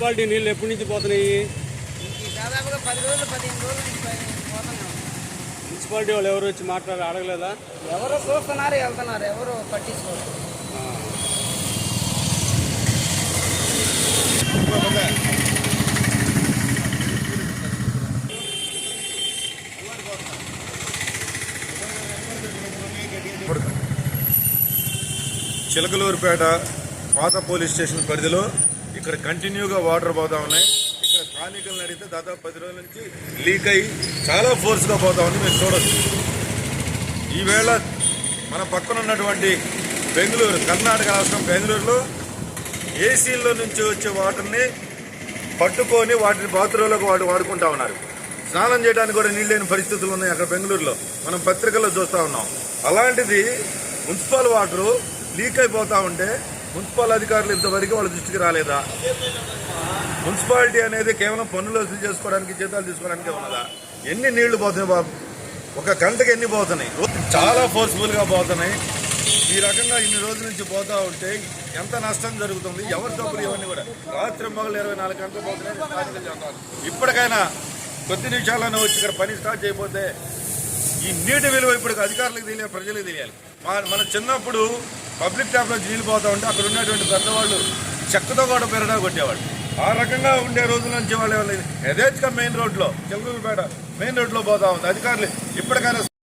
Municipality నీళ్ళు ఎప్పటి నుంచి పోతున్నాయి? దాదాపుగా 10 రోజులు 15 రోజుల నుంచి పోతున్నాం. మున్సిపాలిటీ వాళ్ళు ఎవరు వచ్చి అడగలేదా? ఎవరో చూస్తున్నారు, వెళ్తున్నారు, ఎవరు పట్టించుకోరు. చిలకలూరుపేట పాత పోలీస్ స్టేషన్ పరిధిలో ఇక్కడ కంటిన్యూగా వాటర్ పోతా ఉన్నాయి. ఇక్కడ స్థానికులను అడిగితే దాదాపు 10 రోజుల నుంచి లీక్ అయ్యి చాలా ఫోర్స్గా పోతా ఉంది. మీరు చూడొచ్చు. ఈవేళ మన పక్కన ఉన్నటువంటి బెంగళూరు, కర్ణాటక రాష్ట్రం బెంగళూరులో ఏసీల్లో నుంచి వచ్చే వాటర్ని పట్టుకొని వాటిని బాత్రూంలోకి వాడుకుంటా ఉన్నారు. స్నానం చేయడానికి కూడా నీళ్ళు లేని పరిస్థితులు ఉన్నాయి అక్కడ బెంగళూరులో. మనం పత్రికల్లో చూస్తూ ఉన్నాం. అలాంటిది మున్సిపల్ వాటరు లీక్ అయిపోతా ఉంటే మున్సిపల్ అధికారులు ఇంతవరకు వాళ్ళ దృష్టికి రాలేదా? మున్సిపాలిటీ అనేది కేవలం పన్నులు వసూలు చేసుకోవడానికి, జీతాలు తీసుకోవడానికే ఉన్నదా? ఎన్ని నీళ్లు పోతున్నాయి బాబు? ఒక గంటకి ఎన్ని పోతున్నాయి? చాలా ఫోర్స్ఫుల్గా పోతున్నాయి. ఈ రకంగా ఇన్ని రోజుల నుంచి పోతా ఉంటే ఎంత నష్టం జరుగుతుంది? ఎవరి డబ్బులు ఇవన్నీ కూడా రాత్రి మగలు 24 గంటలు పోతున్నాయి. ఇప్పటికైనా కొద్ది నిమిషాలను వచ్చి ఇక్కడ పని స్టార్ట్ చేయకపోతే ఈ నీటి విలువ ఇప్పుడు అధికారులకు తెలియాలి, ప్రజలకు తెలియాలి. మన చిన్నప్పుడు పబ్లిక్ ట్యాప్లో నీళ్ళు పోతా ఉంటే అక్కడ ఉన్నటువంటి పెద్దవాళ్ళు చెక్కతో కూడా పెరడా కొట్టేవాళ్ళు. ఆ రకంగా ఉండే రోజుల నుంచి వాళ్ళు యథేచ్ఛగా మెయిన్ రోడ్లో, చిలకలూరుపేట మెయిన్ రోడ్లో పోతా ఉంది. అధికారులు ఇప్పటికైనా